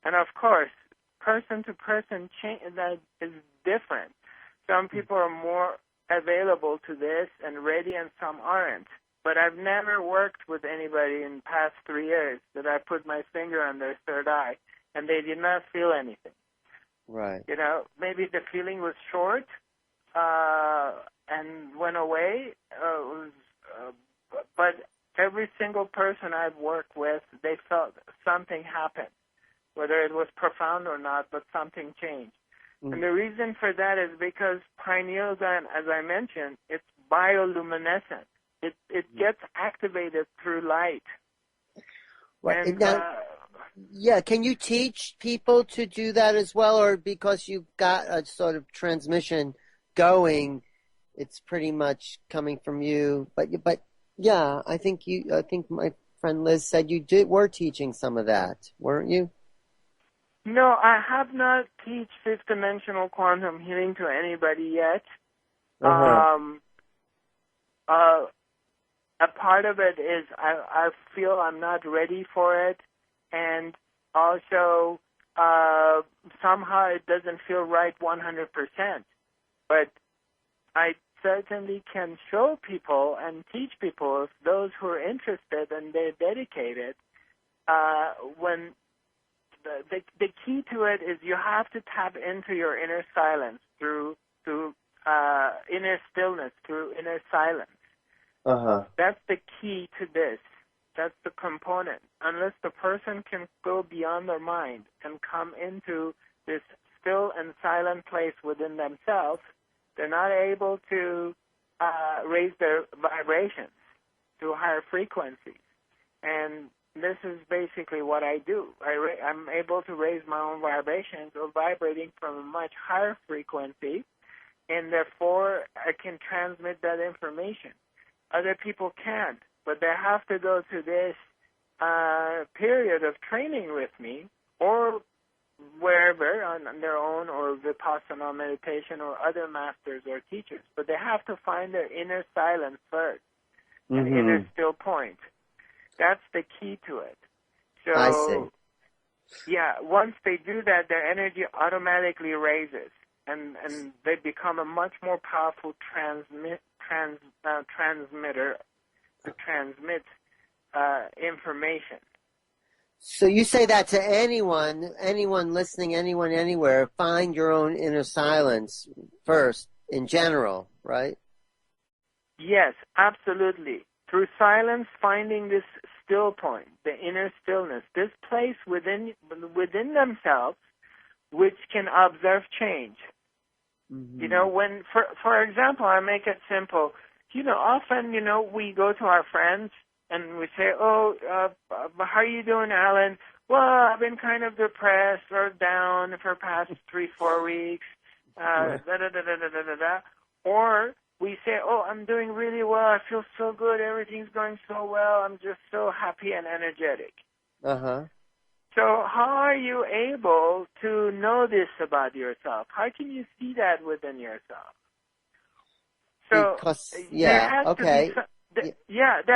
And of course, person to person that is different. Some people are more available to this and ready, and some aren't. But I've never worked with anybody in the past 3 years that I put my finger on their third eye and they did not feel anything. Right. You know, maybe the feeling was short and went away. But every single person I've worked with, they felt something happened, whether it was profound or not, but something changed. Mm. And the reason for that is because pineal gland, as I mentioned, it's bioluminescent. It gets activated through light. Right. And, now, yeah, can you teach people to do that as well, or because you've got a sort of transmission going, it's pretty much coming from you? But yeah, I think my friend Liz said you were teaching some of that, weren't you? No, I have not teach fifth-dimensional quantum healing to anybody yet. A part of it is I feel I'm not ready for it, and also somehow it doesn't feel right 100%. But I certainly can show people and teach people, if those who are interested and they're dedicated, when the key to it is you have to tap into your inner silence through inner stillness, through inner silence. That's the key to this. That's the component. Unless the person can go beyond their mind and come into this still and silent place within themselves, they're not able to raise their vibrations to higher frequencies. And this is basically what I do. I'm able to raise my own vibrations or vibrating from a much higher frequency, and therefore I can transmit that information. Other people can't, but they have to go through this period of training with me or wherever on their own, or Vipassana meditation or other masters or teachers. But they have to find their inner silence first, an inner still point. That's the key to it. So, I see. Yeah, once they do that, their energy automatically raises, and they become a much more powerful transmitter to transmit information. So you say that to anyone listening, anyone, anywhere, find your own inner silence first, in general, right? Yes, absolutely. Through silence, finding this still point, the inner stillness, this place within themselves, which can observe change. You know, when, for example, I make it simple. You know, often, we go to our friends and we say, how are you doing, Alan? Well, I've been kind of depressed or down for the past 3-4 weeks, Or we say, I'm doing really well. I feel so good. Everything's going so well. I'm just so happy and energetic. So how are you able to know this about yourself? How can you see that within yourself? So there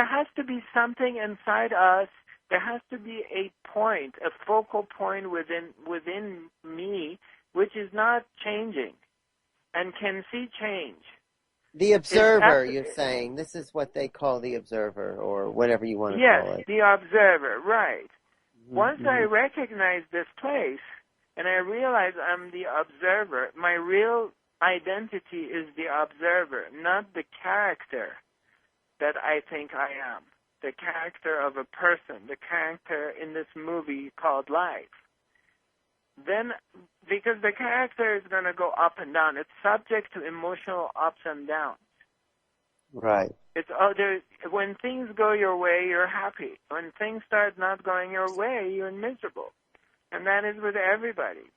has to be something inside us. There has to be a point, a focal point within me, which is not changing and can see change. The observer, you're saying. This is what they call the observer, or whatever you want to call it. Yes, the observer, right. Once I recognize this place and I realize I'm the observer, my real identity is the observer, not the character that I think I am, the character of a person, the character in this movie called life. Then, because the character is going to go up and down, it's subject to emotional ups and downs. Right. It's when things go your way, you're happy. When things start not going your way, you're miserable. And that is with everybody.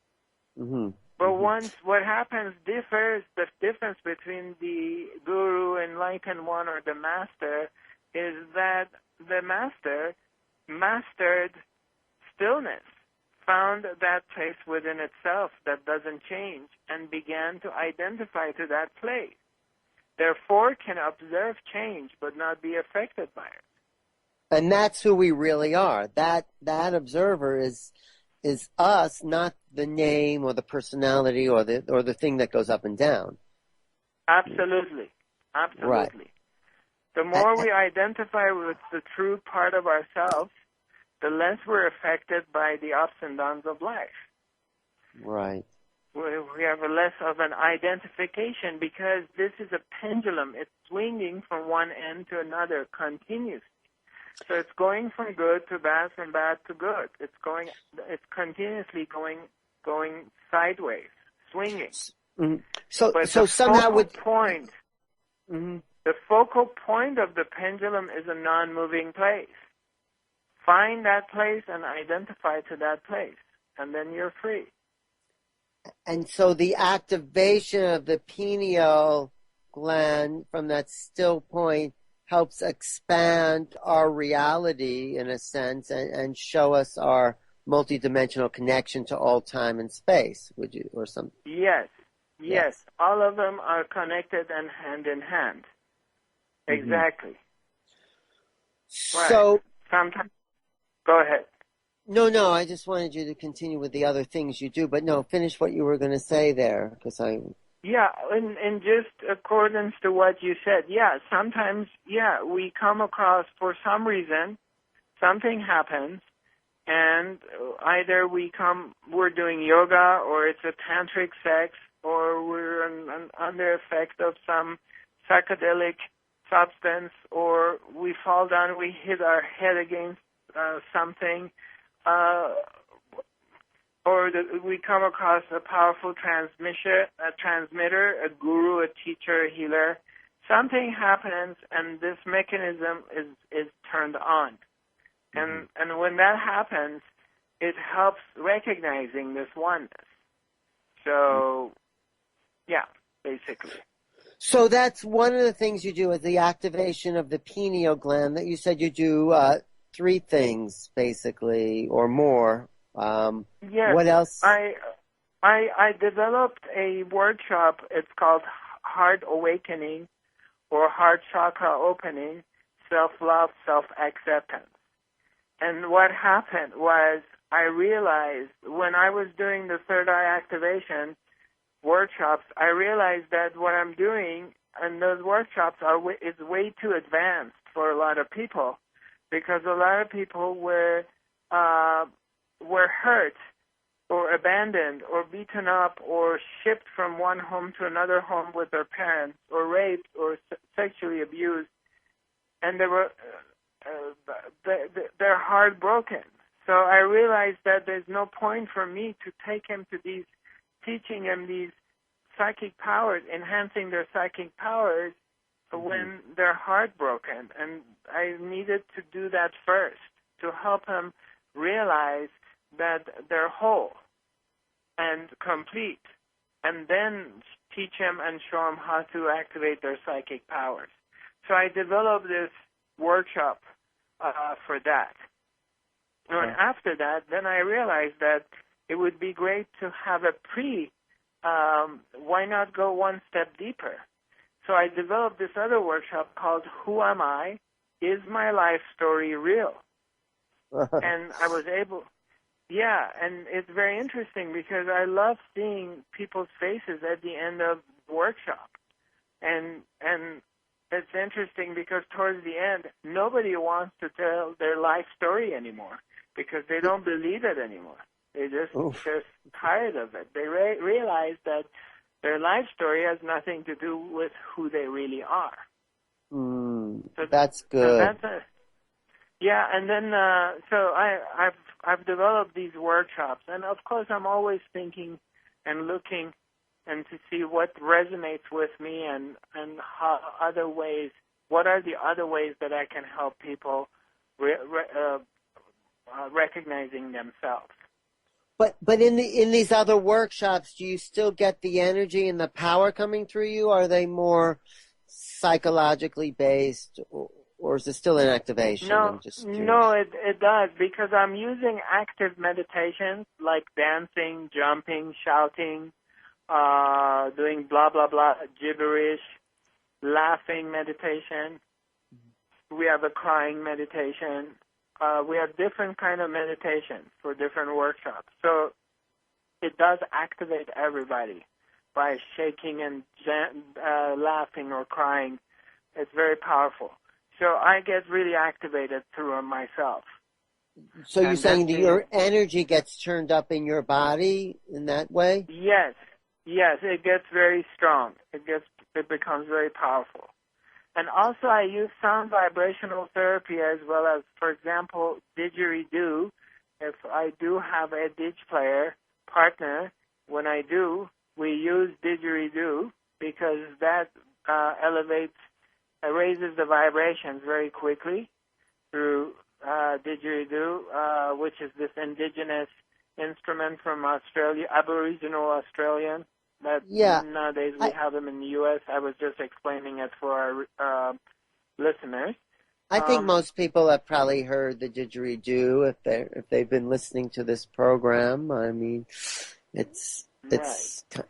But once what happens differs, the difference between the guru, enlightened one, or the master is that the master mastered stillness, found that place within itself that doesn't change, and began to identify to that place. Therefore, can observe change but not be affected by it. And that's who we really are. That observer is is us, not the name or the personality or the thing that goes up and down. Absolutely. Absolutely. Right. The more we identify with the true part of ourselves, the less we're affected by the ups and downs of life. Right. We have a less of an identification because this is a pendulum. It's swinging from one end to another continuously. So it's going from good to bad, from bad to good. It's continuously going sideways, swinging. Mm-hmm. So but so the somehow focal point, mm-hmm. the focal point of the pendulum is a non-moving place. Find that place and identify to that place, and then you're free. And so the activation of the pineal gland from that still point helps expand our reality in a sense and show us our multidimensional connection to all time and space, would you, or something? Yes. All of them are connected and hand in hand. Exactly. So, right. Sometimes, go ahead. No, I just wanted you to continue with the other things you do, but no, finish what you were going to say there, because Yeah, in just accordance to what you said, sometimes, we come across, for some reason, something happens, and either we're doing yoga, or it's a tantric sex, or we're under effect of some psychedelic substance, or we fall down, we hit our head against something, or we come across a powerful transmitter, a guru, a teacher, a healer. Something happens, and this mechanism is turned on. And when that happens, it helps recognizing this oneness. So, basically. So that's one of the things you do is the activation of the pineal gland. That you said you do 3 things, basically, or more. Yes. What else? I developed a workshop. It's called Heart Awakening or Heart Chakra Opening, Self-Love, Self-Acceptance. And what happened was I realized when I was doing the third eye activation workshops, I realized that what I'm doing in those workshops is way too advanced for a lot of people, because a lot of people were hurt or abandoned or beaten up or shipped from one home to another home with their parents, or raped or sexually abused, and they're heartbroken. So I realized that there's no point for me to take him to these, teaching them these psychic powers, enhancing their psychic powers when they're heartbroken. And I needed to do that first to help them realize that they're whole and complete, and then teach them and show them how to activate their psychic powers. So I developed this workshop for that. And after that, then I realized that it would be great to have a why not go one step deeper? So I developed this other workshop called Who Am I? Is My Life Story Real? And I was able, and it's very interesting because I love seeing people's faces at the end of the workshop. And it's interesting because towards the end, nobody wants to tell their life story anymore because they don't believe it anymore. They're tired of it. They realize that their life story has nothing to do with who they really are. So that's good. And then so I've developed these workshops, and of course I'm always thinking and looking and to see what resonates with me and how other ways. What are the other ways that I can help people recognizing themselves? But in these other workshops, do you still get the energy and the power coming through you? Are they more psychologically based, or is it still an activation? No, it does, because I'm using active meditations like dancing, jumping, shouting, doing blah, blah, blah, gibberish, laughing meditation. We have a crying meditation. we have different kind of meditations for different workshops. So it does activate everybody by shaking and laughing or crying. It's very powerful. So I get really activated through myself. So you're saying that your energy gets turned up in your body in that way? Yes, it gets very strong. It becomes very powerful. And also I use sound vibrational therapy as well as, for example, didgeridoo. If I do have a didge player partner, when I do, we use didgeridoo because that raises the vibrations very quickly through didgeridoo, which is this indigenous instrument from Australia, Aboriginal Australian. That nowadays we have them in the U.S. I was just explaining it for our listeners. I think most people have probably heard the didgeridoo if they've been listening to this program. I mean, it's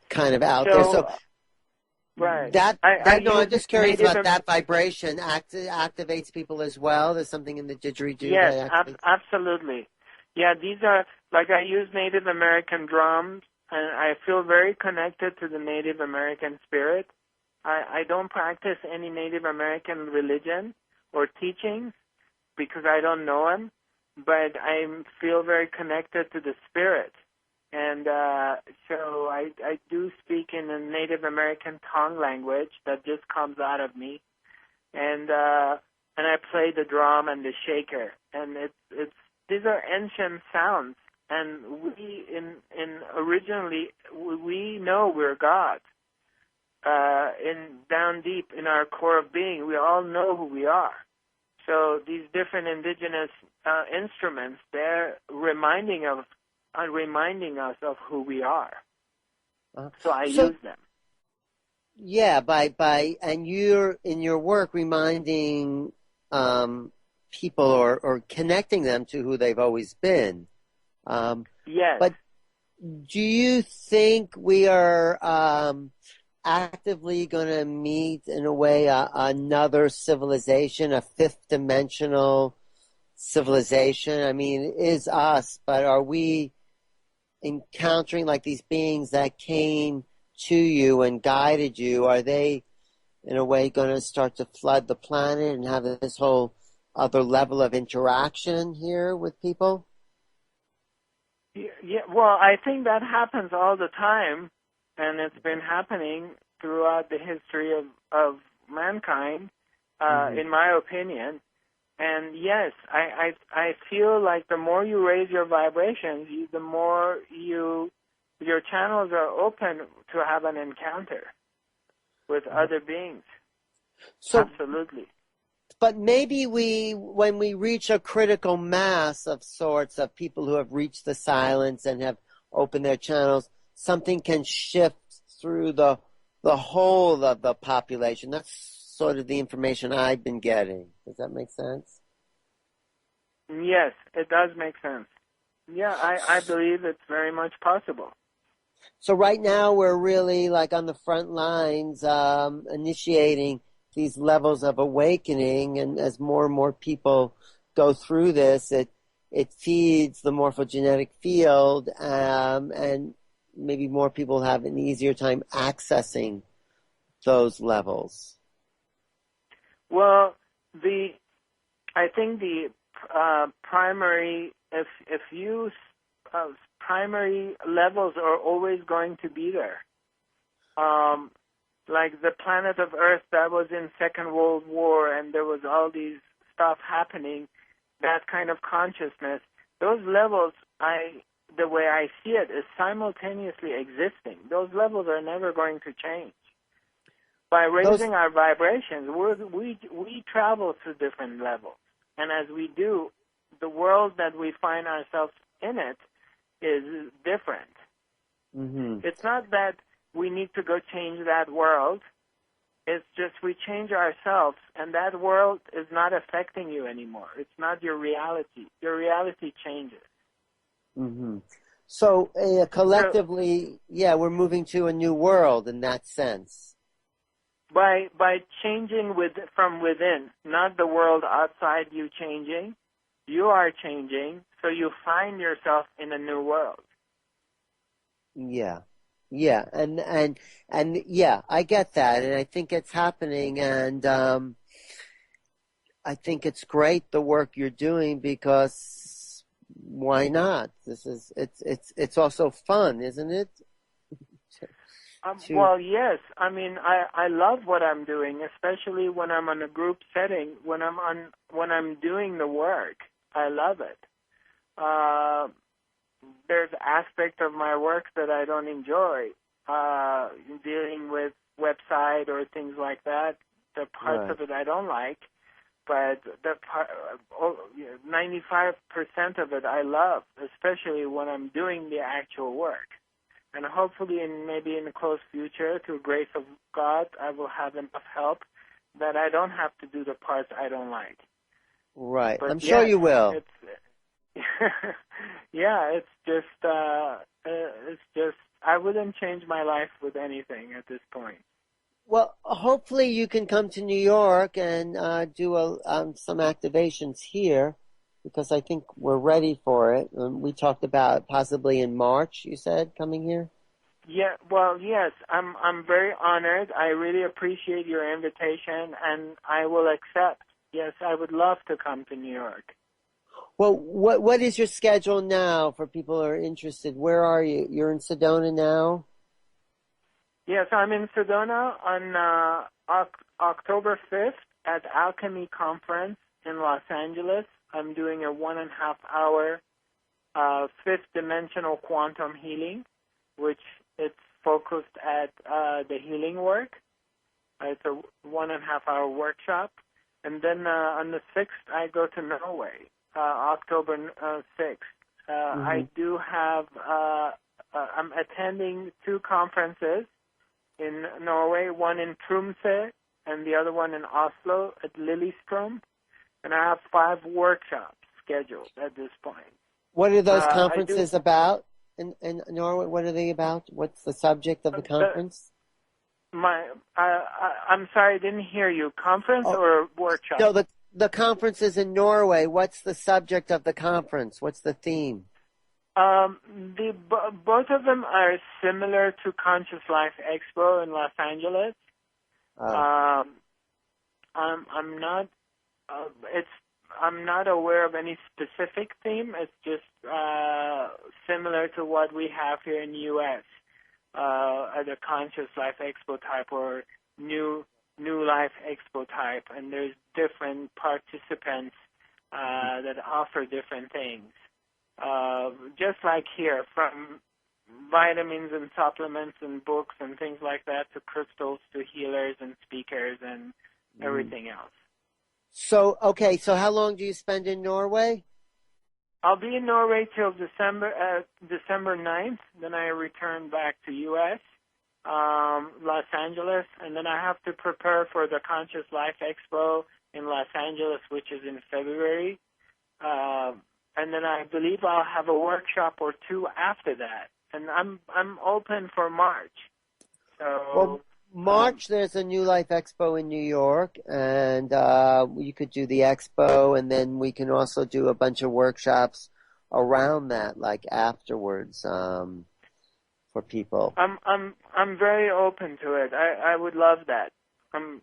kind of out there. So right. I'm just curious about that vibration. Activates people as well. There's something in the didgeridoo. Yes, absolutely. Yeah, these are like I use Native American drums. And I feel very connected to the Native American spirit. I don't practice any Native American religion or teachings because I don't know them, but I feel very connected to the spirit. And so I do speak in a Native American tongue language that just comes out of me. And I play the drum and the shaker. And these are ancient sounds. And we originally we know we're God. Down deep in our core of being, we all know who we are. So these different indigenous instruments, they're reminding us of who we are. So I use them. Yeah, and you're in your work reminding people or connecting them to who they've always been. Yes. But do you think we are actively going to meet, in a way, another civilization, a fifth-dimensional civilization? I mean, it is us, but are we encountering like these beings that came to you and guided you? Are they, in a way, going to start to flood the planet and have this whole other level of interaction here with people? Yeah, well, I think that happens all the time, and it's been happening throughout the history of mankind, in my opinion. And yes, I feel like the more you raise your vibrations, the more your channels are open to have an encounter with other beings. So, absolutely. But maybe when we reach a critical mass of sorts of people who have reached the silence and have opened their channels, something can shift through the whole of the population. That's sort of the information I've been getting. Does that make sense? Yes, it does make sense. Yeah, I believe it's very much possible. So right now we're really like on the front lines, initiating these levels of awakening, and as more and more people go through this, it feeds the morphogenetic field, and maybe more people have an easier time accessing those levels. Well, I think the primary primary levels are always going to be there. Like the planet of Earth that was in Second World War, and there was all these stuff happening, that kind of consciousness, those levels, the way I see it, is simultaneously existing. Those levels are never going to change. By raising our vibrations, we travel through different levels. And as we do, the world that we find ourselves in it is different. Mm-hmm. It's not that we need to go change that world. It's just we change ourselves, and that world is not affecting you anymore. It's not your reality. Your reality changes. Mm-hmm. So collectively, we're moving to a new world in that sense. By changing from within, not the world outside you changing, you are changing, so you find yourself in a new world. Yeah. Yeah. And yeah, I get that. And I think it's happening. And, I think it's great the work you're doing because why not? It's also fun, isn't it? Well, yes. I mean, I love what I'm doing, especially when I'm on a group setting. When I'm doing the work, I love it. There's aspects of my work that I don't enjoy, dealing with website or things like that. The parts of it I don't like, but 95% of it I love, especially when I'm doing the actual work. And hopefully, maybe in the close future, through grace of God, I will have enough help that I don't have to do the parts I don't like. Right. But I'm sure you will. Yeah, it's just, I wouldn't change my life with anything at this point. Well, hopefully you can come to New York and do some activations here, because I think we're ready for it. We talked about possibly in March, you said, coming here? Yeah, well, yes, I'm very honored. I really appreciate your invitation, and I will accept. Yes, I would love to come to New York. Well, what is your schedule now for people who are interested? Where are you? You're in Sedona now? Yes, I'm in Sedona on October 5th at Alchemy Conference in Los Angeles. I'm doing a 1.5-hour fifth dimensional quantum healing, which it's focused at the healing work. It's a 1.5-hour workshop. And then on the 6th, I go to Norway, October 6th. I do have, I'm attending 2 conferences in Norway, one in Tromsø and the other one in Oslo at Lillestrøm. And I have 5 workshops scheduled at this point. What are those conferences about in Norway? What are they about? What's the subject of the conference? I'm sorry, I didn't hear you. Conference or workshop? No, the conference is in Norway. What's the subject of the conference? What's the theme? Both of them are similar to Conscious Life Expo in Los Angeles. I'm not aware of any specific theme. It's just similar to what we have here in the U.S. At a Conscious Life Expo type or New Life Expo type, and there's different participants that offer different things. Just like here, from vitamins and supplements and books and things like that to crystals to healers and speakers and everything else. So how long do you spend in Norway? I'll be in Norway till December 9th. Then I return back to U.S., Los Angeles, and then I have to prepare for the Conscious Life Expo in Los Angeles, which is in February. And then I believe I'll have a workshop or 2 after that. And I'm open for March. So March, there's a New Life Expo in New York, and you could do the expo, and then we can also do a bunch of workshops around that, like afterwards, for people. I'm very open to it. I would love that. I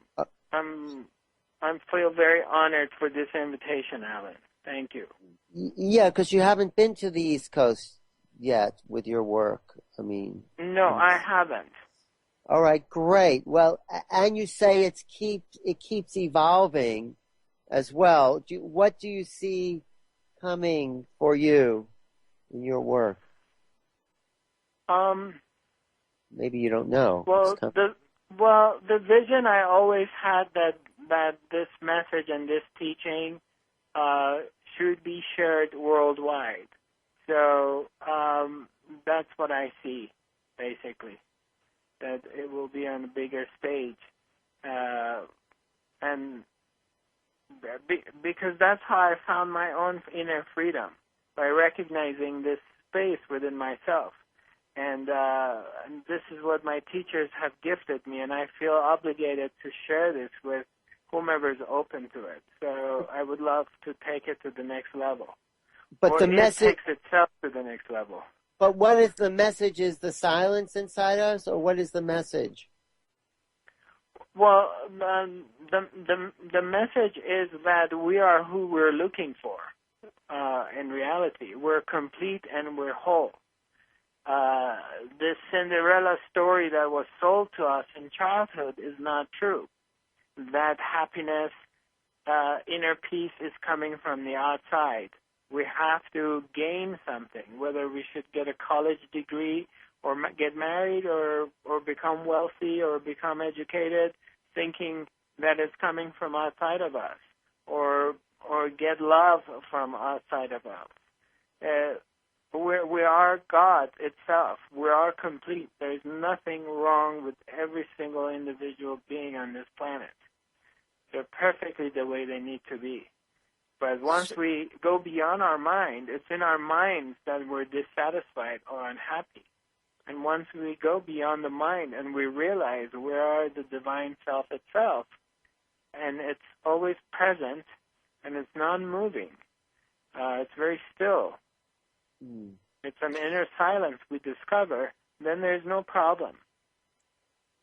feel very honored for this invitation, Alan. Thank you. Yeah, because you haven't been to the East Coast yet with your work. I mean, no, I haven't. All right, great. Well, and you say it keeps evolving as well. What do you see coming for you in your work? Maybe you don't know. Well, the vision I always had that this message and this teaching should be shared worldwide. So that's what I see, basically. That it will be on a bigger stage, and because that's how I found my own inner freedom, by recognizing this space within myself, and this is what my teachers have gifted me, and I feel obligated to share this with whomever's open to it. So I would love to take it to the next level. But or the it message, takes itself to the next level. but what is the message? Is the silence inside us, or what is the message? Well, the message is that we are who we're looking for. In reality, we're complete and we're whole. This Cinderella story that was sold to us in childhood is not true. That happiness, inner peace is coming from the outside. We have to gain something, whether we should get a college degree or get married or become wealthy or become educated, thinking that it's coming from outside of us, or get love from outside of us. We are God itself. We are complete. There's nothing wrong with every single individual being on this planet. They're perfectly the way they need to be. But once we go beyond our mind, it's in our minds that we're dissatisfied or unhappy. And once we go beyond the mind and we realize we are the divine self itself, and it's always present, and it's non-moving, it's very still. It's an inner silence we discover, then there's no problem.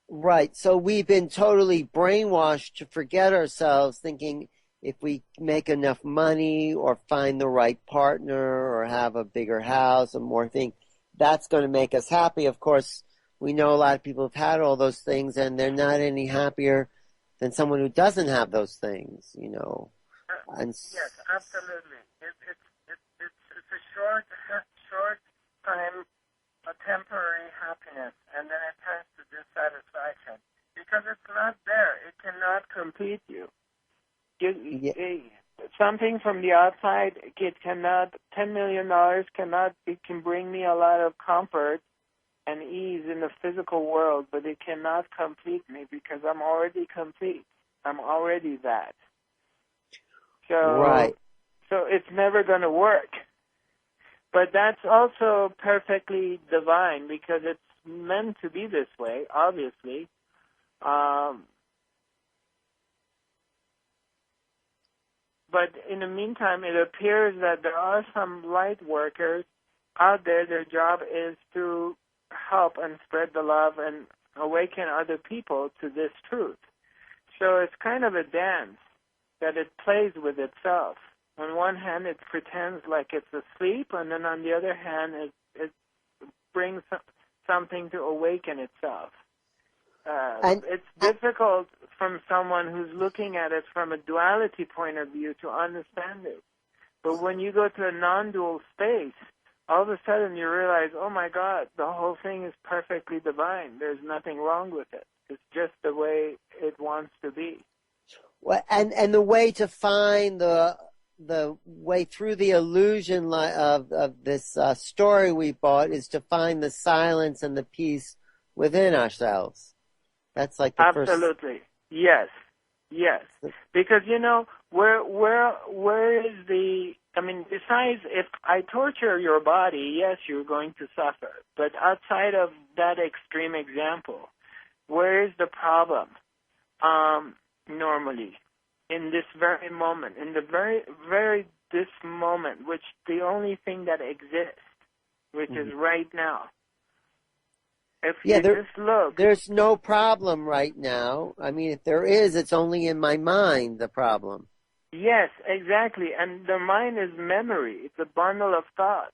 Right. So we've been totally brainwashed to forget ourselves, thinking if we make enough money or find the right partner or have a bigger house or more things, that's going to make us happy. Of course, we know a lot of people have had all those things and they're not any happier than someone who doesn't have those things, you know. And yes, absolutely. It's a short time, a temporary happiness, and then it turns to dissatisfaction because it's not there. It cannot complete you. Something from the outside, it cannot. $10 million can bring me a lot of comfort and ease in the physical world, but it cannot complete me because I'm already complete. I'm already that. So, right. So it's never going to work. But that's also perfectly divine because it's meant to be this way, obviously. But in the meantime, it appears that there are some light workers out there. Their job is to help and spread the love and awaken other people to this truth. So it's kind of a dance that it plays with itself. On one hand, it pretends like it's asleep, and then on the other hand, it brings something to awaken itself. It's difficult from someone who's looking at it from a duality point of view to understand it. But when you go to a non-dual space, all of a sudden you realize, oh my God, the whole thing is perfectly divine. There's nothing wrong with it. It's just the way it wants to be. Well, and the way to find the way through the illusion of this story we bought is to find the silence and the peace within ourselves. That's like the first. Absolutely. Yes. Because where is the? I mean, besides, if I torture your body, yes, you're going to suffer. But outside of that extreme example, where is the problem? Normally, in this very moment, in the very this moment, which the only thing that exists, which is right now. If you just look, there's no problem right now. I mean, if there is, it's only in my mind, the problem. Yes, exactly. And the mind is memory. It's a bundle of thoughts.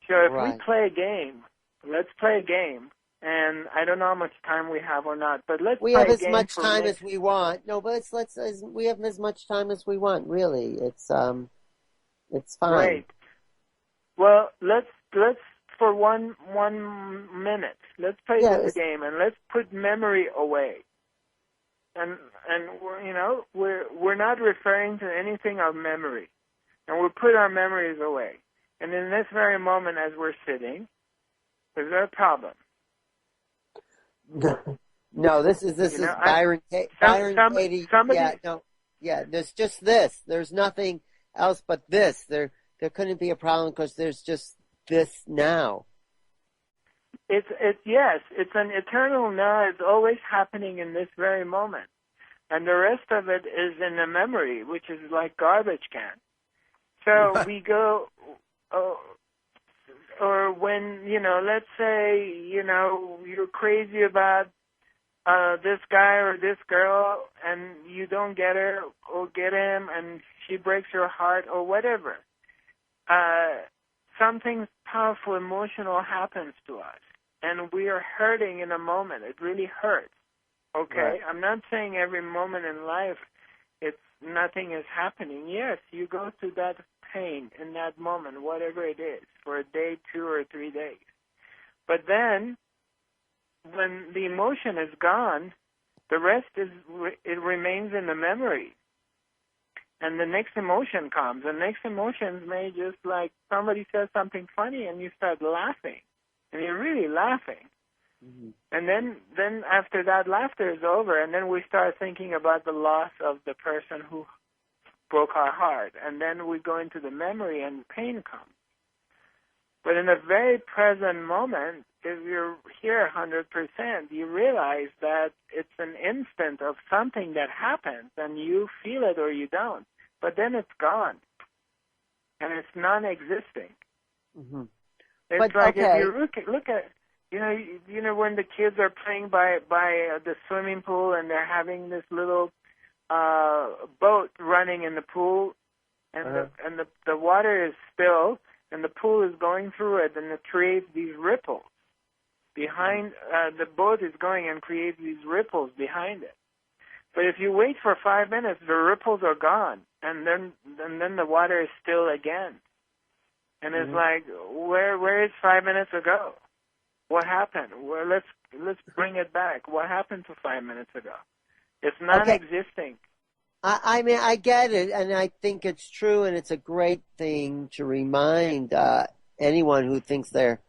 So if we play a game, let's play a game. And I don't know how much time we have or not, but let's play a game. We have as much time as we want. No, but we have as much time as we want, really. It's fine. Right. Well, let's for one minute, let's play this game and let's put memory away. And we're not referring to anything of memory, and we'll put our memories away. And in this very moment, as we're sitting, is there a problem? No, this is Byron Katie. There's just this. There's nothing else but this. There couldn't be a problem because there's just this now. It's an eternal now. It's always happening in this very moment. and the rest of it is in the memory, which is like garbage can. So we go, or when, let's say, you're crazy about this guy or this girl, and you don't get her or get him, and she breaks your heart or whatever. Something powerful, emotional happens to us, and we are hurting in a moment. It really hurts. Okay, right. I'm not saying every moment in life nothing is happening. Yes, you go through that pain in that moment, whatever it is, for a day, 2 or 3 days. But then, when the emotion is gone, the rest it remains in the memory. And the next emotion comes. The next emotions may just like somebody says something funny and you start laughing. And you're really laughing. Mm-hmm. And then after that laughter is over, and then we start thinking about the loss of the person who broke our heart. And then we go into the memory and pain comes. But in a very present moment, if you're here 100%, you realize that it's an instant of something that happens, and you feel it or you don't. But then it's gone, and it's non-existing. Mm-hmm. It's but, like okay. if you look at when the kids are playing by the swimming pool and they're having this little boat running in the pool, and the water is still, and the pool is going through it, and it creates these ripples behind the boat is going and creates these ripples behind it. But if you wait for 5 minutes, the ripples are gone, and then the water is still again. And it's like, where is 5 minutes ago? What happened? Well, let's bring it back. What happened to 5 minutes ago? It's non-existing. I mean, I get it, and I think it's true, and it's a great thing to remind anyone who thinks they're,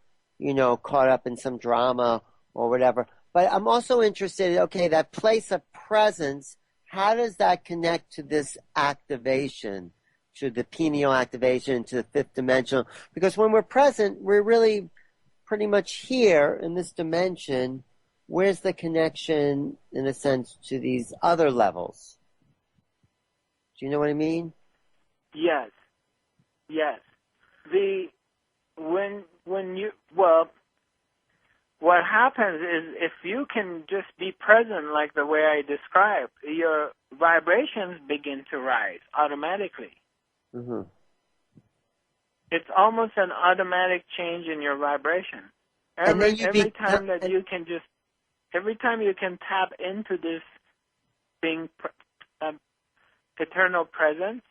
caught up in some drama or whatever. But I'm also interested, okay, that place of presence, how does that connect to this activation, to the pineal activation, to the fifth dimensional? Because when we're present, we're really pretty much here in this dimension. Where's the connection, in a sense, to these other levels? Do you know what I mean? Yes. What happens is if you can just be present like the way I described, your vibrations begin to rise automatically. Mm-hmm. It's almost an automatic change in your vibration. Every time you can tap into this being eternal presence,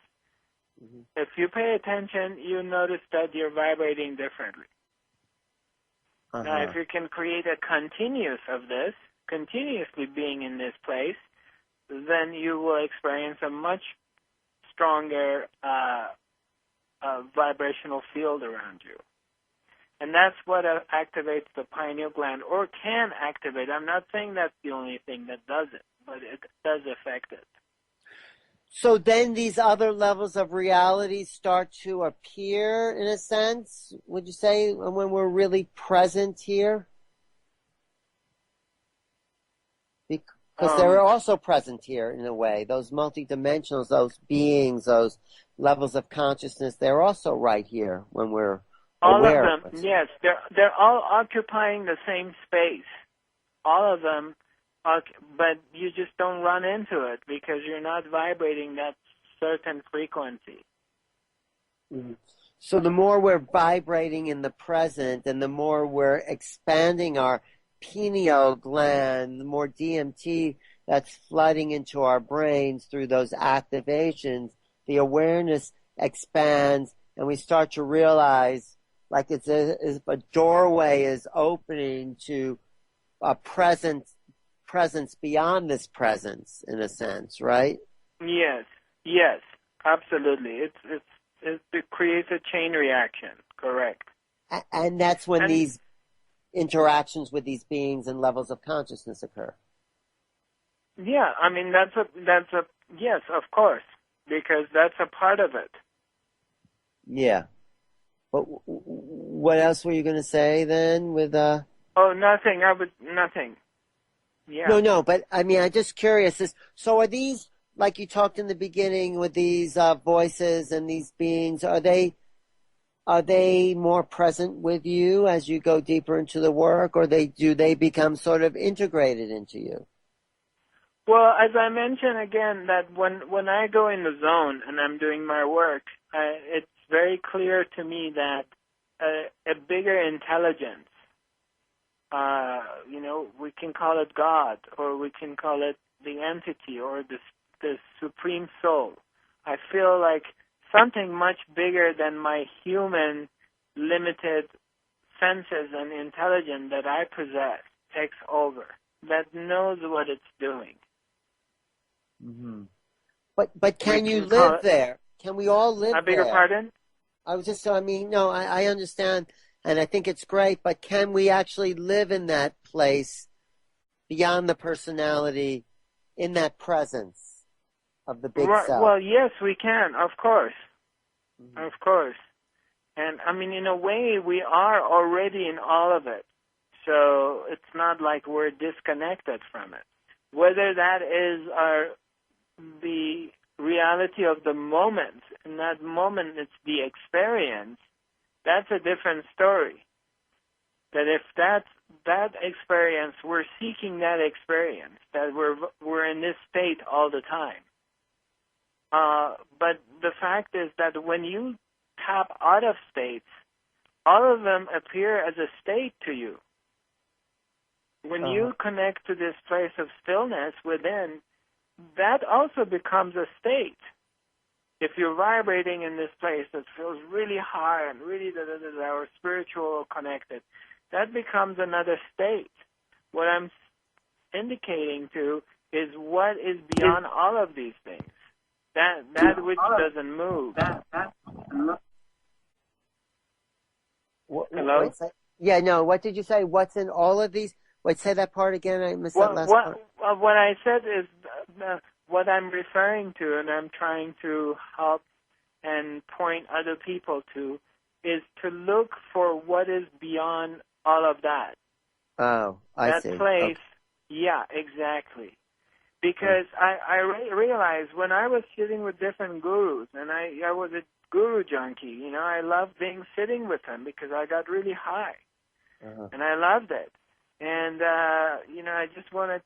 if you pay attention, you notice that you're vibrating differently. Now, if you can create a continuous of this, continuously being in this place, then you will experience a much stronger vibrational field around you. And that's what activates the pineal gland, or can activate. I'm not saying that's the only thing that does it, but it does affect it. So then these other levels of reality start to appear, in a sense, would you say, when we're really present here? Because they're also present here, in a way. Those multidimensionals, those beings, those levels of consciousness, they're also right here when we're aware. All of them, yes. They're all occupying the same space. All of them. But you just don't run into it because you're not vibrating that certain frequency. Mm-hmm. So the more we're vibrating in the present and the more we're expanding our pineal gland, the more DMT that's flooding into our brains through those activations, the awareness expands and we start to realize like it's as if a doorway is opening to a presence beyond this presence, in a sense, right? Yes, absolutely. It creates a chain reaction, correct. And that's when these interactions with these beings and levels of consciousness occur. Yeah, I mean that's a yes, of course, because that's a part of it. Yeah. But what else were you going to say then with Oh, nothing. Nothing. Yeah. No, but I mean, I'm just curious. So are these, like you talked in the beginning with these voices and these beings, are they more present with you as you go deeper into the work, or do they become sort of integrated into you? Well, as I mentioned again, that when I go in the zone and I'm doing my work, it's very clear to me that a bigger intelligence, we can call it God, or we can call it the entity, or the supreme soul. I feel like something much bigger than my human limited senses and intelligence that I possess takes over, that knows what it's doing. Mm-hmm. But can you can call live it, there? Can we all live I beg your there? pardon? No, I understand, and I think it's great, but can we actually live in that place beyond the personality, in that presence of the big Right. self? Well, yes, we can, of course. Mm-hmm. Of course. And, I mean, in a way, we are already in all of it. So it's not like we're disconnected from it. Whether that is the reality of the moment, in that moment it's the experience, that's a different story. That if that experience, we're seeking that experience, that we're in this state all the time. But the fact is that when you tap out of states, all of them appear as a state to you. When you connect to this place of stillness within, that also becomes a state. If you're vibrating in this place that feels really high and really or spiritual or connected, that becomes another state. What I'm indicating to is what is beyond all of these things. That which doesn't move. Hello? What did you say? What's in all of these? Wait, say that part again. I missed that last part. What I said is what I'm referring to, and I'm trying to help and point other people to, is to look for what is beyond all of that. Oh, I see. That place, okay. Yeah, exactly. Because I realized when I was sitting with different gurus, and I was a guru junkie, I loved sitting with them because I got really high. And I loved it. And, I just wanted,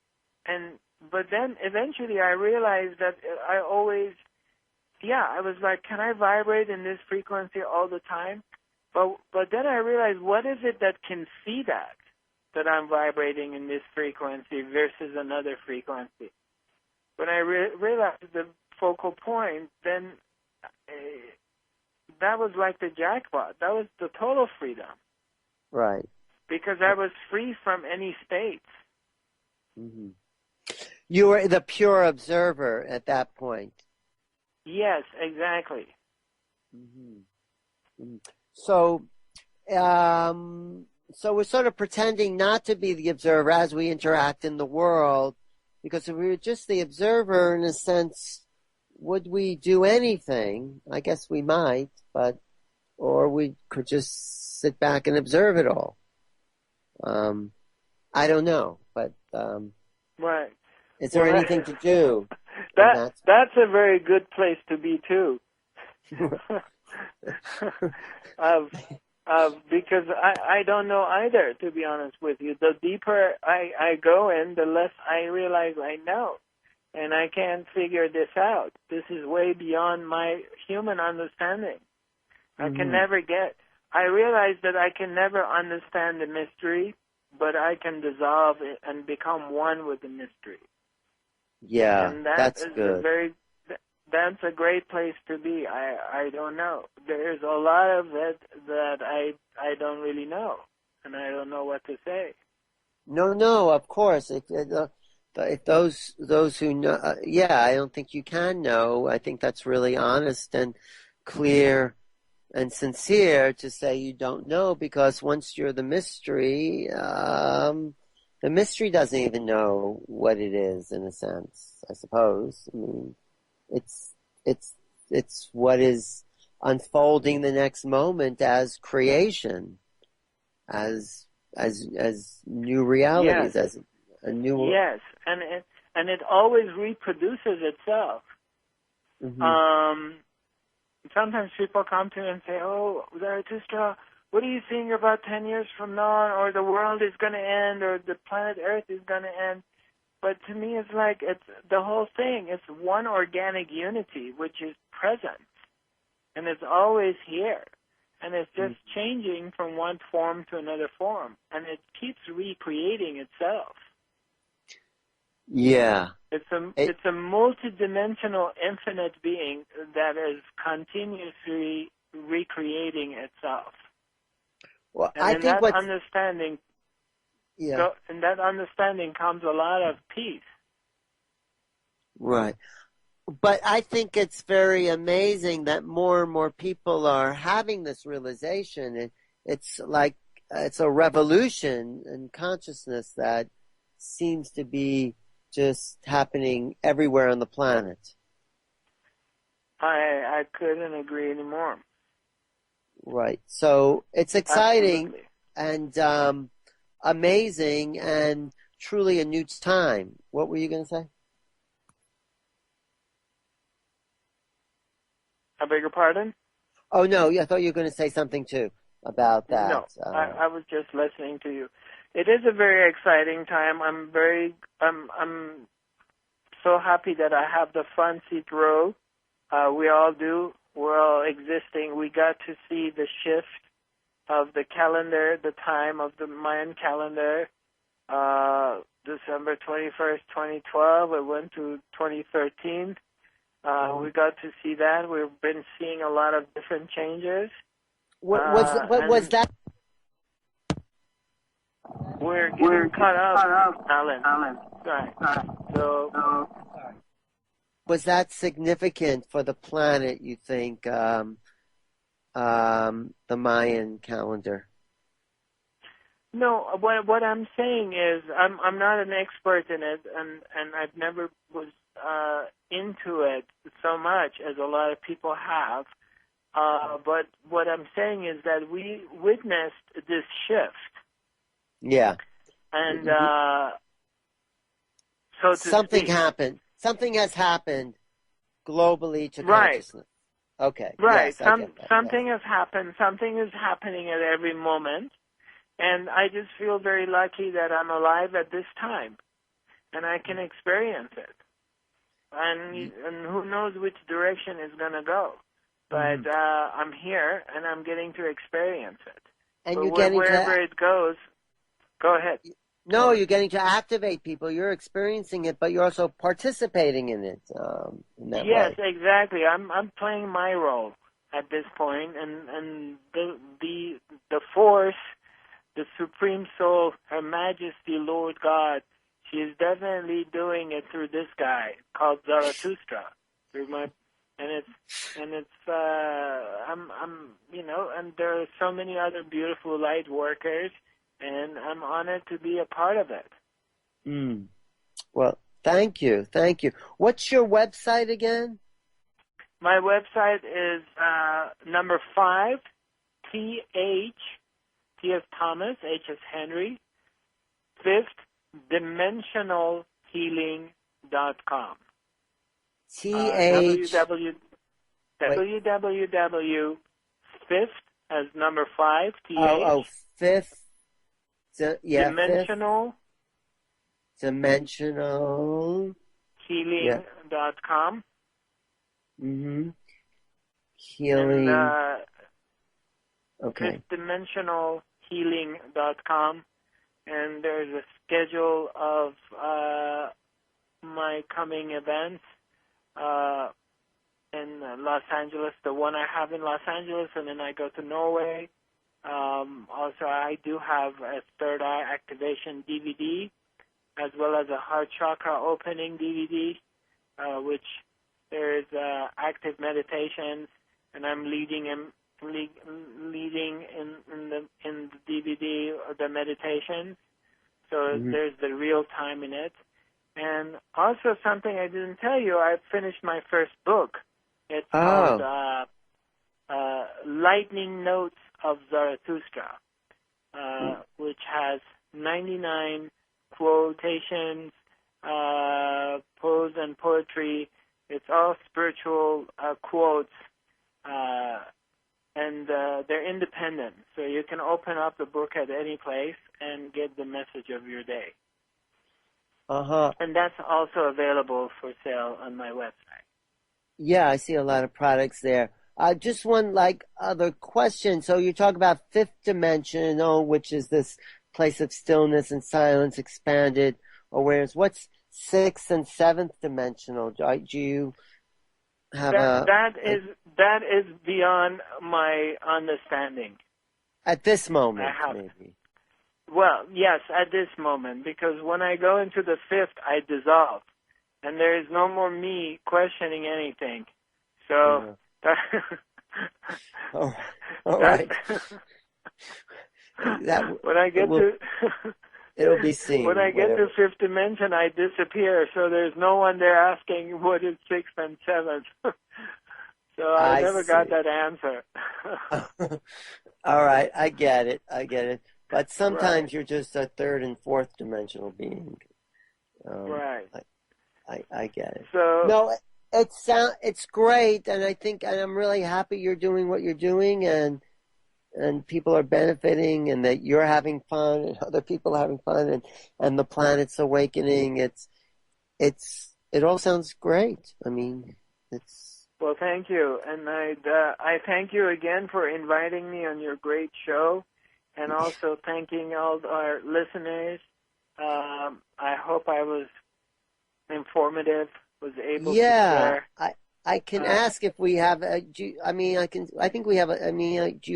but then eventually I realized that I was like, can I vibrate in this frequency all the time? But then I realized, what is it that can see that I'm vibrating in this frequency versus another frequency? When I realized the focal point, then that was like the jackpot. That was the total freedom. Right. Because I was free from any states. Mm-hmm. You were the pure observer at that point. Yes, exactly. Mm-hmm. Mm-hmm. So we're sort of pretending not to be the observer as we interact in the world, because if we were just the observer, in a sense, would we do anything? I guess we might, or we could just sit back and observe it all. I don't know, but right. Is there anything to do? That's a very good place to be too. Because I don't know either, to be honest with you. The deeper I go in, the less I realize I know. And I can't figure this out. This is way beyond my human understanding. I can never I realize that I can never understand the mystery, but I can dissolve it and become one with the mystery. Yeah, and that's good. That's a great place to be. I don't know. There's a lot of it that I don't really know, and I don't know what to say. No, of course. If those who know, I don't think you can know. I think that's really honest and clear and sincere to say you don't know, because once you're the mystery doesn't even know what it is, in a sense, I suppose. I mean, it's what is unfolding the next moment as creation, as new realities, Yes. a new. Yes, and it always reproduces itself. Mm-hmm. Sometimes people come to me and say, "Oh, Zarathustra, what are you seeing about 10 years from now, or the world is going to end, or the planet Earth is going to end?" But to me, it's like it's the whole thing. It's one organic unity, which is present, and it's always here, and it's just changing from one form to another form, and it keeps recreating itself. Yeah. It's a multidimensional, infinite being that is continuously recreating itself. Well, And I in think that understanding, in that understanding comes a lot of peace. Right. But I think it's very amazing that more and more people are having this realization. And it's like it's a revolution in consciousness that seems to be just happening everywhere on the planet. I couldn't agree anymore. Right. So it's exciting Absolutely. and amazing and truly a new time. What were you going to say? I beg your pardon? Oh, no. I thought you were going to say something too about that. No, I was just listening to you. It is a very exciting time. I'm so happy that I have the front seat row. We all do. We're all existing. We got to see the shift of the calendar, the time of the Mayan calendar, December 21st, 2012. It went to 2013. We got to see that. We've been seeing a lot of different changes. What was that? We're getting caught up, Alan. Right. So, was that significant for the planet, you think, the Mayan calendar? no, what I'm saying is I'm not an expert in it, and I've never was into it so much as a lot of people have. But what I'm saying is that we witnessed this shift. Yeah. And so to something speak. happened. Something has happened globally to consciousness. Okay. Right. Yes, I get that. Something has happened. Something is happening at every moment. And I just feel very lucky that I'm alive at this time. And I can experience it. And who knows which direction it's going to go. But I'm here, and I'm getting to experience it. And but you're getting wherever it goes, go ahead. No, you're getting to activate people. You're experiencing it, but you're also participating in it in that way. Yes, exactly. I'm playing my role at this point, and the force, the Supreme Soul, Her Majesty, Lord God, she is definitely doing it through this guy called Zarathustra. And there are so many other beautiful light workers, and I'm honored to be a part of it. Well, thank you. What's your website again? My website is number 5, TH, T as Thomas, H as Henry, 5th Dimensional Healing.com. TH. www. 5th as number 5, TH. 5th. Dimensional. Dimensional. Healing.com. Healing. And, okay. FifthDimensionalHealing.com. And there's a schedule of my coming events in Los Angeles, the one I have in Los Angeles, and then I go to Norway. Also, I do have a third eye activation DVD, as well as a heart chakra opening DVD, which there's active meditations, and I'm leading in the DVD the meditation. So there's the real time in it. And also something I didn't tell you, I finished my first book. It's called Lightning Notes of Zarathustra, which has 99 quotations, prose and poetry. It's all spiritual quotes, and they're independent. So you can open up the book at any place and get the message of your day. Uh-huh. And that's also available for sale on my website. Yeah, I see a lot of products there. Just one other question. So you talk about fifth dimensional, which is this place of stillness and silence, expanded awareness. What's sixth and seventh dimensional? Do you have that is beyond my understanding. At this moment, maybe. Well, yes, at this moment, because when I go into the fifth, I dissolve, and there is no more me questioning anything. So, all right. When I get it'll be seen. When I get to fifth dimension, I disappear. So there's no one there asking what is sixth and seventh. So I never got that answer. All right, I get it. But sometimes you're just a third and fourth dimensional being. Right. I get it. So no, it's great, and I'm really happy you're doing what you're doing, and people are benefiting, and that you're having fun, and other people are having fun, and the planet's awakening. It all sounds great. I mean, it's. Well, thank you, and I thank you again for inviting me on your great show. And also thanking all our listeners. I hope I was informative, was able to share. I can ask if we have. Do you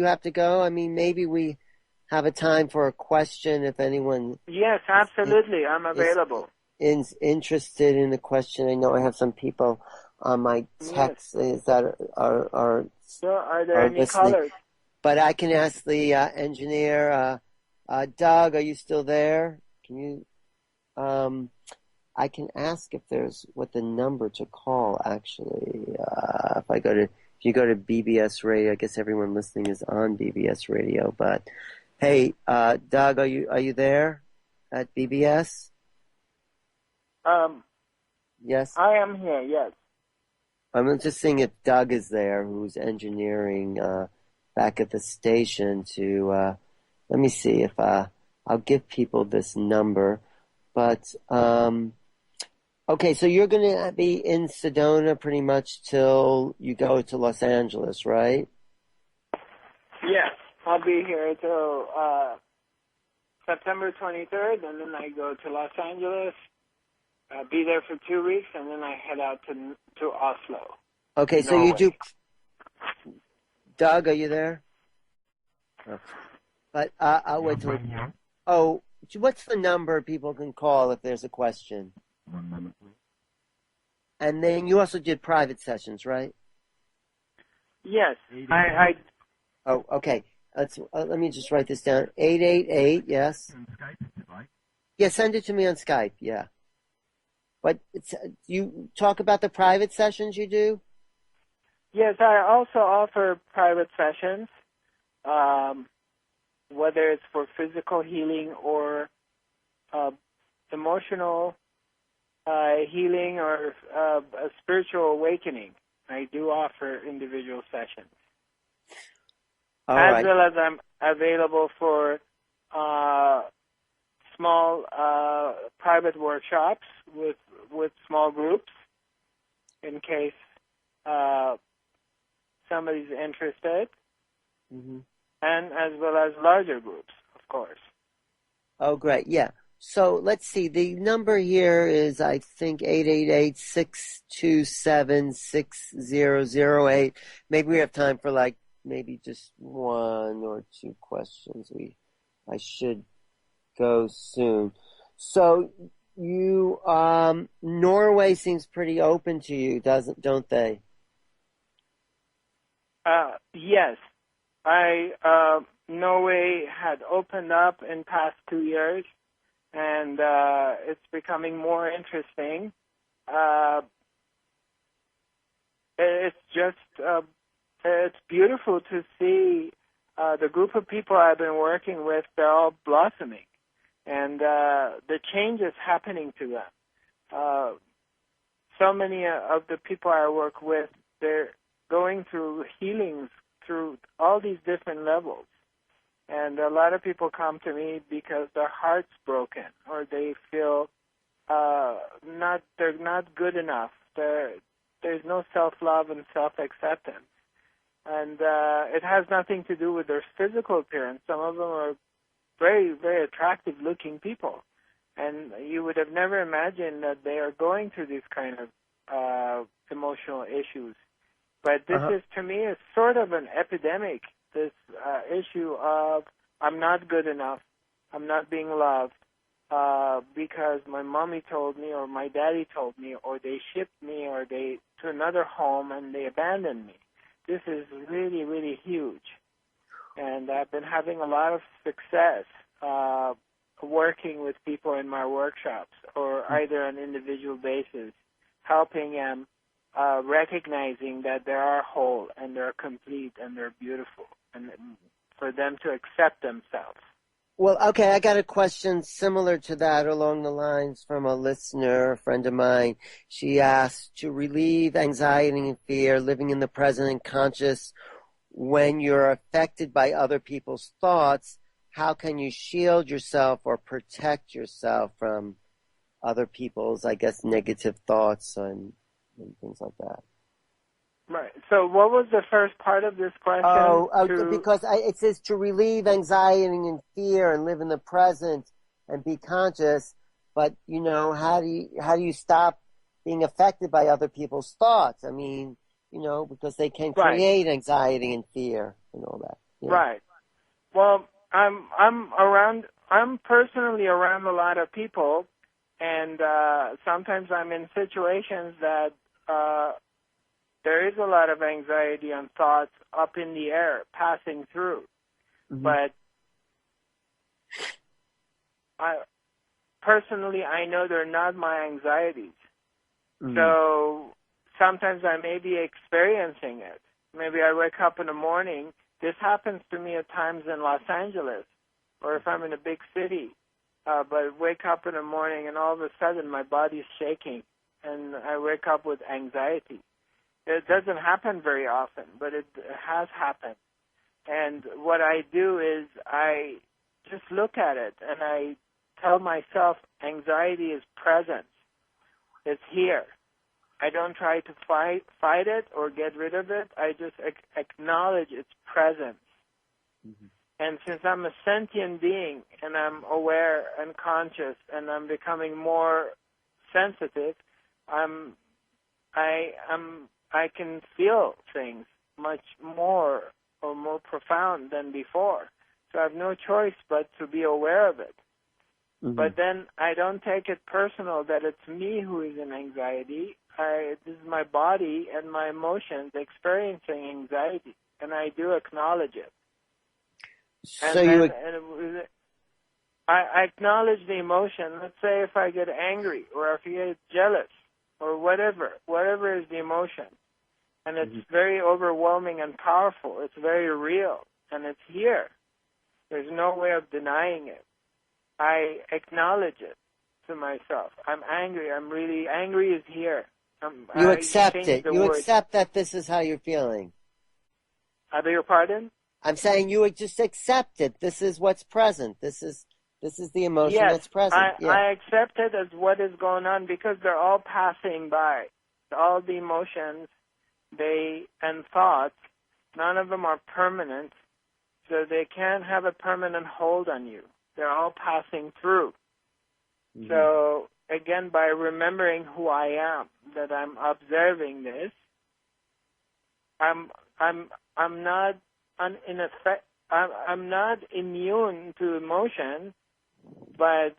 have to go? I mean, maybe we have a time for a question if anyone. Yes, absolutely. I'm available. Is interested in the question. I know I have some people on my texts that are. So, are there any callers? But I can ask the engineer, Doug, are you still there? Can you, I can ask if there's what the number to call, actually. If you go to BBS Radio, I guess everyone listening is on BBS Radio, but hey, Doug, are you there at BBS? Yes? I am here, yes. I'm just seeing if Doug is there, who's engineering, back at the station to, let me see if, I'll give people this number, but, okay, so you're going to be in Sedona pretty much till you go to Los Angeles, right? Yes, I'll be here till, September 23rd, and then I go to Los Angeles, be there for 2 weeks, and then I head out to Oslo. Okay, so Norway. you do. Doug, are you there? Oh. But I'll wait till. Oh, what's the number people can call if there's a question? 1 moment, please. And then you also did private sessions, right? Yes, Oh, okay. Let me just write this down. 888. Yes. On Skype, if you'd like. Yeah, send it to me on Skype. Yeah. But you talk about the private sessions you do? Yes, I also offer private sessions, whether it's for physical healing or emotional healing or a spiritual awakening. I do offer individual sessions. As well as I'm available for small private workshops with small groups in case somebody's interested, and as well as larger groups, of course. Oh, great. Yeah. So let's see. The number here is, I think, 888-627-6008. Maybe we have time for maybe just one or two questions. I should go soon. So you, Norway seems pretty open to you, don't they? Yes. Norway had opened up in past 2 years, and it's becoming more interesting. It's just, it's beautiful to see the group of people I've been working with, they're all blossoming. and the changes happening to them. So many of the people I work with, they're going through healings through all these different levels. And a lot of people come to me because their heart's broken, or they feel they're not good enough. There's no self-love and self-acceptance. And it has nothing to do with their physical appearance. Some of them are very, very attractive-looking people. And you would have never imagined that they are going through these kind of emotional issues. But this is, to me, is sort of an epidemic, this issue of I'm not good enough, I'm not being loved, because my mommy told me or my daddy told me or they shipped me or they to another home and they abandoned me. This is really, really huge. And I've been having a lot of success working with people in my workshops or either on an individual basis, helping them recognizing that they are whole and they're complete and they're beautiful, and for them to accept themselves. Well, okay, I got a question similar to that along the lines from a listener, a friend of mine. She asked, to relieve anxiety and fear, living in the present and conscious when you're affected by other people's thoughts, how can you shield yourself or protect yourself from other people's, I guess, negative thoughts and things like that? Right. So what was the first part of this question? Because it says to relieve anxiety and fear and live in the present and be conscious. But, you know, how do you stop being affected by other people's thoughts? I mean, you know, because they can create anxiety and fear and all that. Yeah. Right. Well, I'm personally around a lot of people, and sometimes I'm in situations that there is a lot of anxiety and thoughts up in the air, passing through. Mm-hmm. But I know they're not my anxieties. Mm-hmm. So sometimes I may be experiencing it. Maybe I wake up in the morning. This happens to me at times in Los Angeles, or if I'm in a big city. But wake up in the morning and all of a sudden my body's shaking, and I wake up with anxiety. It doesn't happen very often, but it has happened. And what I do is I just look at it and I tell myself anxiety is present. It's here. I don't try to fight it or get rid of it. I just acknowledge its presence. Mm-hmm. And since I'm a sentient being and I'm aware and conscious and I'm becoming more sensitive, I can feel things much more or more profound than before. So I have no choice but to be aware of it. Mm-hmm. But then I don't take it personal that it's me who is in anxiety. This is my body and my emotions experiencing anxiety, and I do acknowledge it. I acknowledge the emotion. Let's say if I get angry or if I get jealous or whatever is the emotion. And it's very overwhelming and powerful. It's very real, and it's here. There's no way of denying it. I acknowledge it to myself. I'm angry. I'm really angry is here. You accept it. You accept that this is how you're feeling. I beg your pardon? I'm saying you would just accept it. This is what's present. This is the emotion that's present. I accept it as what is going on because they're all passing by. All the emotions, and thoughts, none of them are permanent, so they can't have a permanent hold on you. They're all passing through. Mm-hmm. So again, by remembering who I am, that I'm observing this, I'm not I'm not immune to emotion, but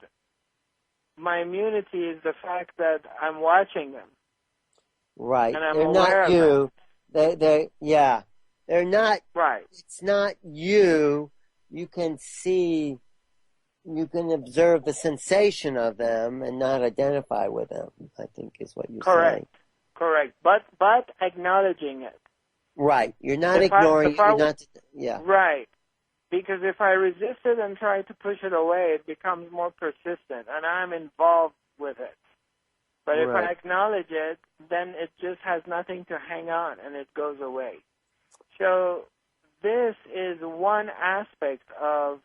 my immunity is the fact that I'm watching them. Right. And I'm They're aware not you. They're not. Right. It's not you. You can see, you can observe the sensation of them and not identify with them, I think is what you're saying. Correct. But acknowledging it. Right. You're not ignoring it. You're not. Yeah. Right. Because if I resist it and try to push it away, it becomes more persistent, and I'm involved with it. But if I acknowledge it, then it just has nothing to hang on, and it goes away. So this is one aspect of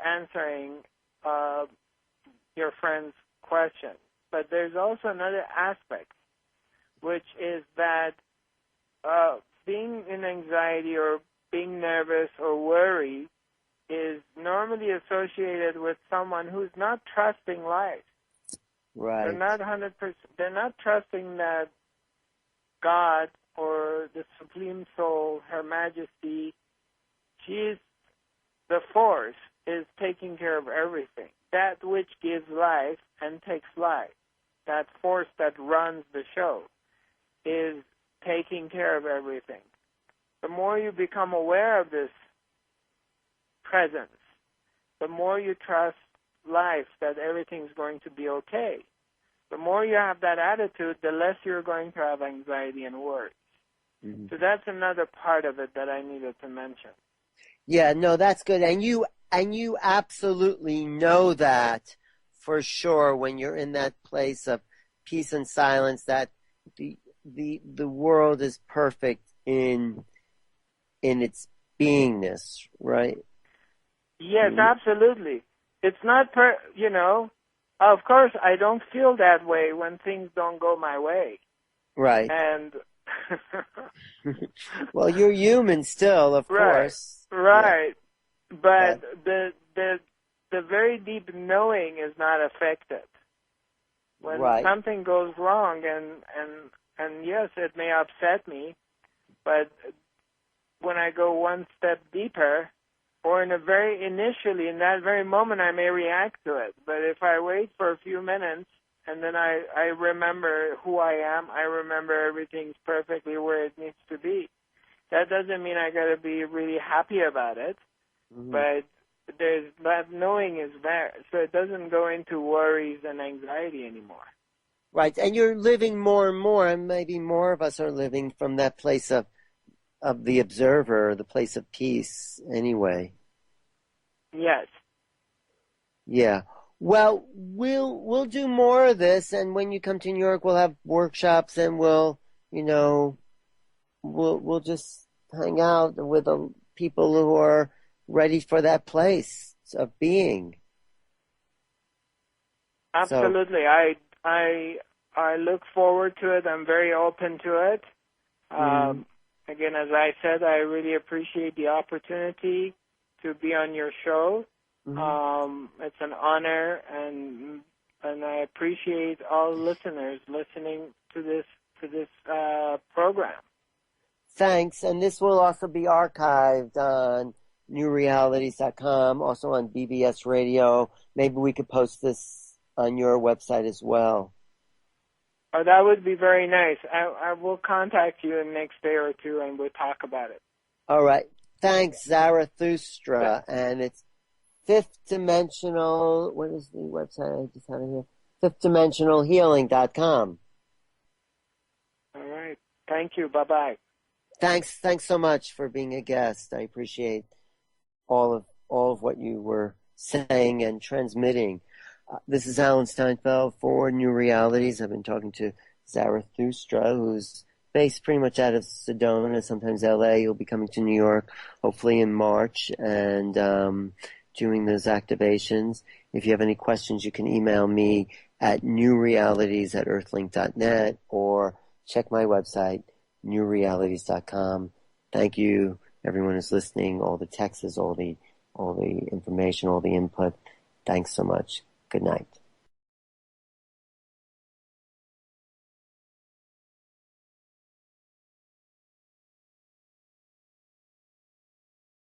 answering your friend's question. But there's also another aspect, which is that being in anxiety or being nervous or worried is normally associated with someone who's not trusting life. Right. They're not 100%. They're not trusting that God or the Supreme Soul, Her Majesty, she's the force, is taking care of everything. That which gives life and takes life, that force that runs the show, is taking care of everything. The more you become aware of this presence, the more you trust life that everything's going to be okay. The more you have that attitude, the less you're going to have anxiety and worry. Mm-hmm. So that's another part of it that I needed to mention. Yeah, no, that's good. And you absolutely know that for sure when you're in that place of peace and silence, that the world is perfect in its beingness, right? Yes, absolutely. It's not of course I don't feel that way when things don't go my way. Right. And well, you're human still, of course. Right. Yeah. But the very deep knowing is not affected. When something goes wrong and yes, it may upset me, but when I go one step deeper, or in that very moment, I may react to it. But if I wait for a few minutes and then I remember who I am, I remember everything's perfectly where it needs to be. That doesn't mean I got to be really happy about it, but that knowing is there, so it doesn't go into worries and anxiety anymore. Right, and you're living more and more, and maybe more of us are living from that place of the observer, the place of peace, anyway. Yes. Yeah. Well, we'll do more of this, and when you come to New York, we'll have workshops, and we'll just hang out with people who are ready for that place of being. Absolutely. So, I look forward to it. I'm very open to it. Again, as I said, I really appreciate the opportunity to be on your show. It's an honor, and I appreciate all listeners listening to this program. Thanks, and this will also be archived on newrealities.com, also on BBS Radio. Maybe we could post this on your website as well. Oh, that would be very nice. I will contact you in the next day or two, and we'll talk about it. All right. Thanks, Zarathustra. And it's Fifth Dimensional. What is the website? I just had it here. FifthDimensionalHealing.com. All right. Thank you. Bye-bye. Thanks so much for being a guest. I appreciate all of what you were saying and transmitting. This is Alan Steinfeld for New Realities. I've been talking to Zarathustra, who's based pretty much out of Sedona, sometimes LA. He'll be coming to New York, hopefully in March, and doing those activations. If you have any questions, you can email me at newrealities@earthlink.net or check my website, newrealities.com. Thank you, everyone who's listening, all the texts, all the information, all the input. Thanks so much. Good night.